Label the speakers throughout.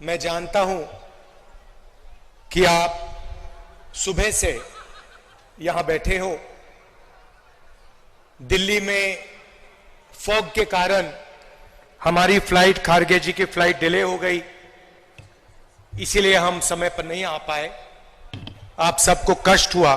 Speaker 1: मैं जानता हूं कि आप सुबह से यहां बैठे हो। दिल्ली में फॉग के कारण हमारी फ्लाइट, खारगे जी की फ्लाइट डिले हो गई, इसीलिए हम समय पर नहीं आ पाए। आप सबको कष्ट हुआ,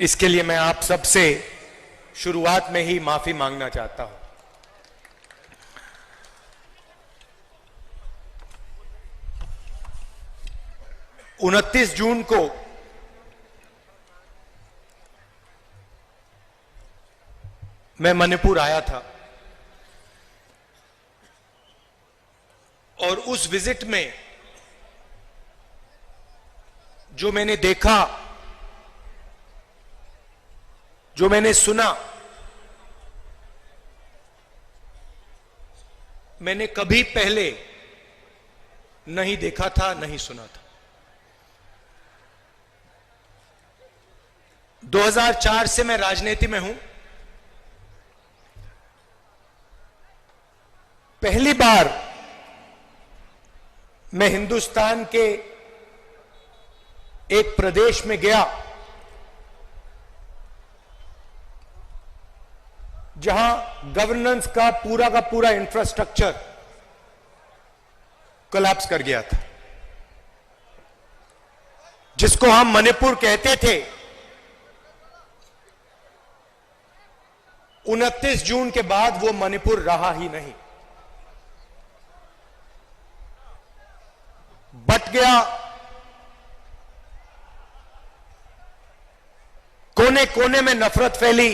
Speaker 1: इसके लिए मैं आप सबसे शुरुआत में ही माफी मांगना चाहता हूं। उनतीस जून को मैं मणिपुर आया था और उस विजिट में जो मैंने देखा, जो मैंने सुना, मैंने कभी पहले नहीं देखा था, नहीं सुना था। 2004 से मैं राजनीति में हूं। पहली बार मैं हिंदुस्तान के एक प्रदेश में गया जहां गवर्नेंस का पूरा इंफ्रास्ट्रक्चर कोलैप्स कर गया था, जिसको हम मणिपुर कहते थे। 29 जून के बाद वो मणिपुर रहा ही नहीं, बट गया। कोने कोने में नफरत फैली,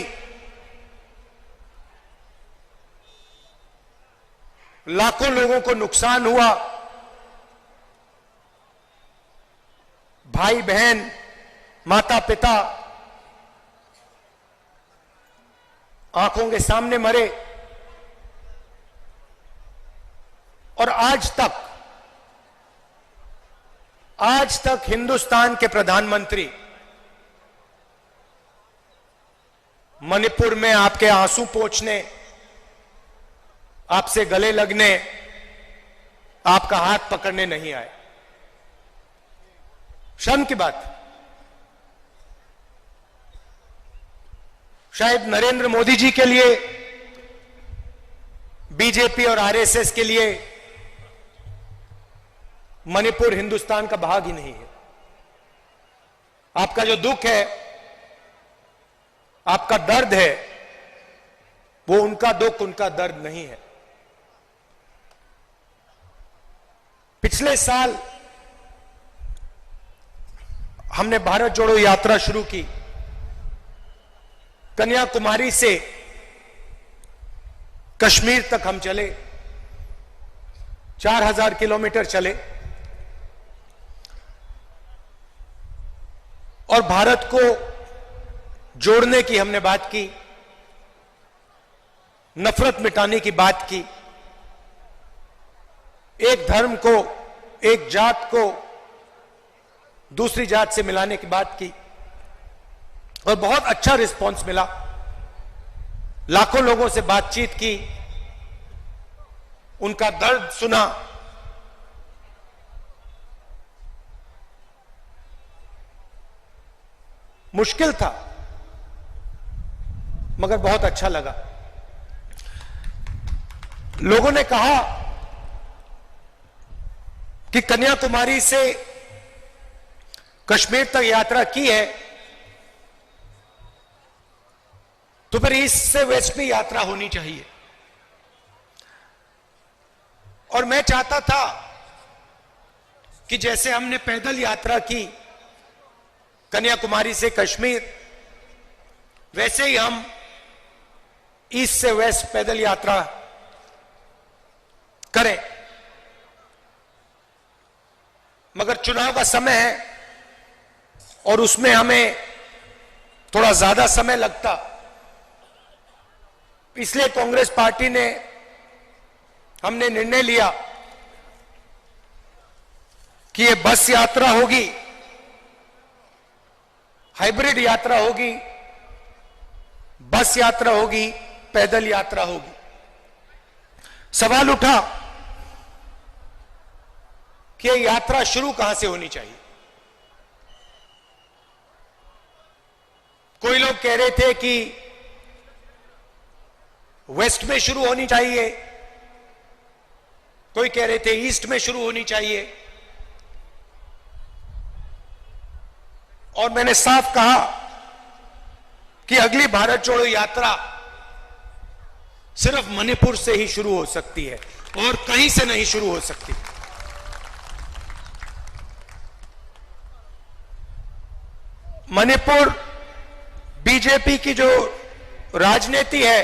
Speaker 1: लाखों लोगों को नुकसान हुआ। भाई बहन, माता पिता आंखों के सामने मरे। और आज तक हिंदुस्तान के प्रधानमंत्री मणिपुर में आपके आंसू पोंछने, आपसे गले लगने, आपका हाथ पकड़ने नहीं आए। शर्म की बात। शायद नरेंद्र मोदी जी के लिए, बीजेपी और आरएसएस के लिए मणिपुर हिंदुस्तान का भाग ही नहीं है। आपका जो दुख है, आपका दर्द है, वो उनका दुख, उनका दर्द नहीं है। पिछले साल हमने भारत जोड़ो यात्रा शुरू की। कन्याकुमारी से कश्मीर तक हम चले, 4000 किलोमीटर चले और भारत को जोड़ने की हमने बात की, नफरत मिटाने की बात की, एक धर्म को, एक जात को दूसरी जात से मिलाने की बात की और बहुत अच्छा रिस्पांस मिला। लाखों लोगों से बातचीत की, उनका दर्द सुना। मुश्किल था मगर बहुत अच्छा लगा। लोगों ने कहा कि कन्याकुमारी से कश्मीर तक यात्रा की है तो फिर ईस्ट से वेस्ट में यात्रा होनी चाहिए। और मैं चाहता था कि जैसे हमने पैदल यात्रा की कन्याकुमारी से कश्मीर, वैसे ही हम ईस्ट से वेस्ट पैदल यात्रा करें। मगर चुनाव का समय है और उसमें हमें थोड़ा ज्यादा समय लगता, इसलिए कांग्रेस पार्टी ने, हमने निर्णय लिया कि ये बस यात्रा होगी, हाइब्रिड यात्रा होगी, बस यात्रा होगी, पैदल यात्रा होगी। सवाल उठा कि ये यात्रा शुरू कहां से होनी चाहिए। कोई लोग कह रहे थे कि वेस्ट में शुरू होनी चाहिए, कोई कह रहे थे ईस्ट में शुरू होनी चाहिए, और मैंने साफ कहा कि अगली भारत जोड़ो यात्रा सिर्फ मणिपुर से ही शुरू हो सकती है और कहीं से नहीं शुरू हो सकती। मणिपुर बीजेपी की जो राजनीति है,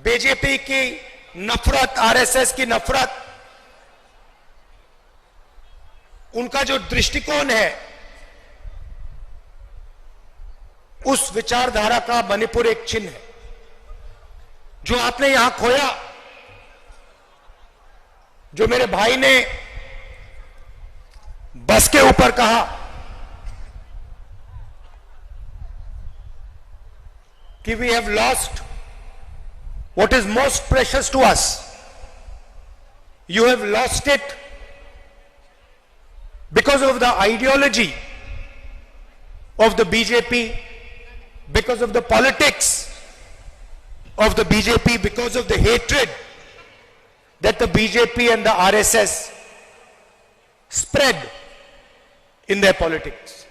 Speaker 1: बीजेपी की नफरत, आरएसएस की नफरत, उनका जो दृष्टिकोण है, उस विचारधारा का मणिपुर एक चिन्ह है। जो आपने यहां खोया, जो मेरे भाई ने बस के ऊपर कहा कि we have lost what is most precious to us. You have lost it because of the ideology of the BJP, because of the politics of the BJP, because of the hatred that the BJP and the RSS spread in their politics.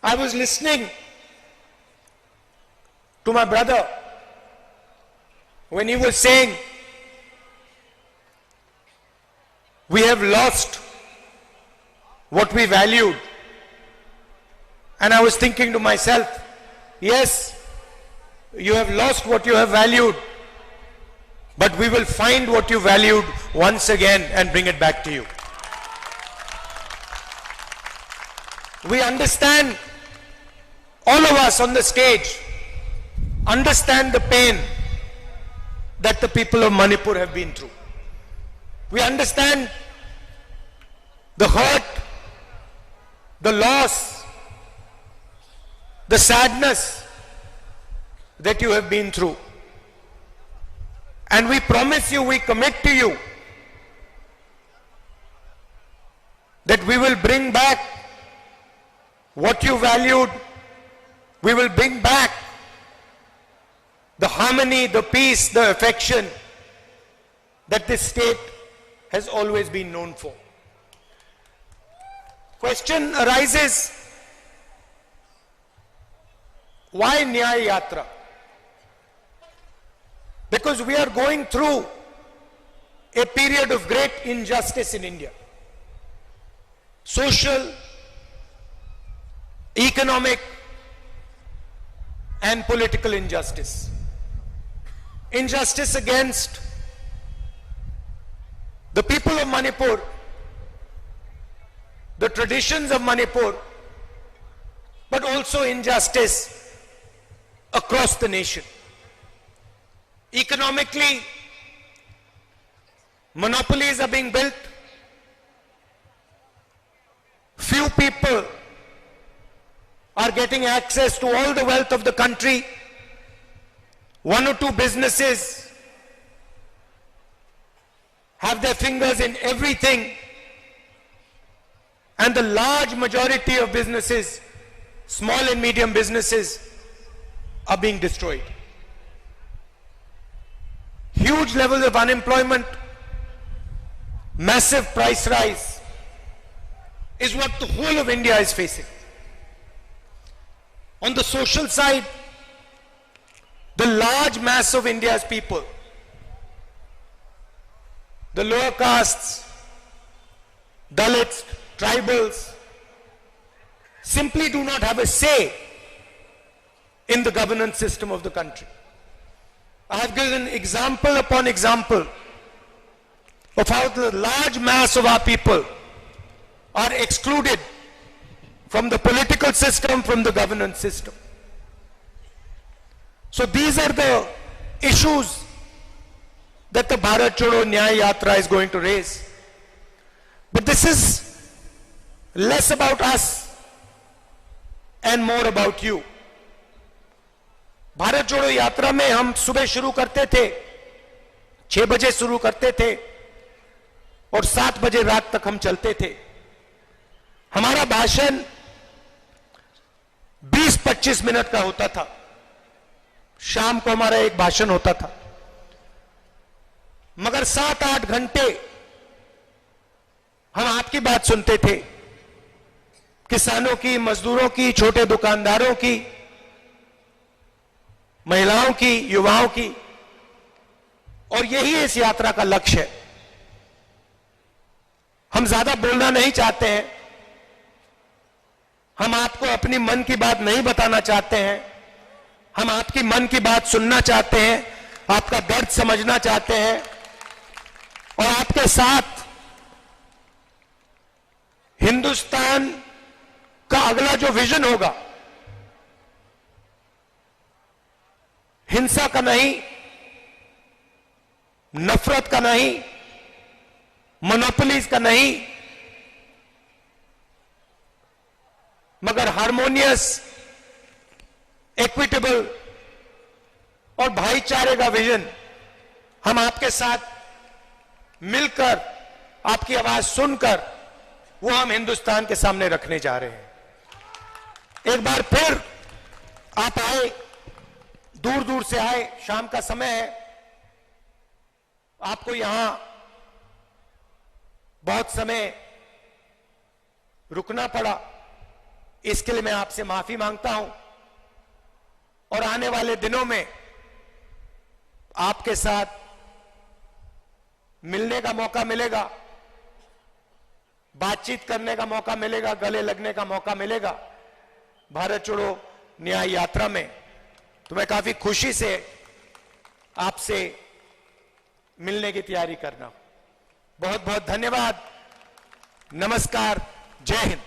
Speaker 1: I was listening to my brother when he was saying we have lost what we valued, and I was thinking to myself, yes, you have lost what you have valued, but we will find what you valued once again and bring it back to you. We understand, all of us on the stage understand the pain that the people of Manipur have been through. We understand the hurt, the loss, the sadness that you have been through. And we promise you, we commit to you that we will bring back what you valued. We will bring back the harmony, the peace, the affection that this state has always been known for. Question arises, why Nyaya Yatra? Because we are going through a period of great injustice in India. Social, economic, and political injustice. Injustice against the people of Manipur, the traditions of Manipur, but also injustice across the nation. Economically, monopolies are being built. Few people are getting access to all the wealth of the country. One or two businesses have their fingers in everything, and the large majority of businesses, small and medium businesses, are being destroyed. Huge levels of unemployment, massive price rise is what the whole of India is facing. On the social side, the large mass of India's people, the lower castes, Dalits, tribals, simply do not have a say in the governance system of the country. I have given example upon example of how the large mass of our people are excluded from the political system, from the governance system. So these are the issues that the Bharat Jodo Nyaya Yatra is going to raise. But this is less about us and more about you. Bharat जोड़ो यात्रा में हम सुबह शुरू करते थे, 6 बजे शुरू करते थे, और 7 बजे रात तक हम चलते थे। हमारा भाषण 20-25 मिनट का होता था। शाम को हमारा एक भाषण होता था, मगर 7-8 घंटे हम आपकी बात सुनते थे, किसानों की, मजदूरों की, छोटे दुकानदारों की, महिलाओं की, युवाओं की। और यही इस यात्रा का लक्ष्य है। हम ज्यादा बोलना नहीं चाहते हैं, हम आपको अपनी मन की बात नहीं बताना चाहते हैं, हम आपकी मन की बात सुनना चाहते हैं, आपका दर्द समझना चाहते हैं और आपके साथ हिंदुस्तान का अगला जो विजन होगा, हिंसा का नहीं, नफरत का नहीं, मोनोपोलीज का नहीं, मगर हार्मोनियस, इक्विटेबल और भाईचारे का विजन हम आपके साथ मिलकर, आपकी आवाज सुनकर, वो हम हिंदुस्तान के सामने रखने जा रहे हैं। एक बार फिर आप आए, दूर दूर से आए, शाम का समय है, आपको यहां बहुत समय रुकना पड़ा, इसके लिए मैं आपसे माफी मांगता हूं। और आने वाले दिनों में आपके साथ मिलने का मौका मिलेगा, बातचीत करने का मौका मिलेगा, गले लगने का मौका मिलेगा भारत छोड़ो न्याय यात्रा में। तो मैं काफी खुशी से आपसे मिलने की तैयारी करना। बहुत बहुत धन्यवाद। नमस्कार। जय हिंद।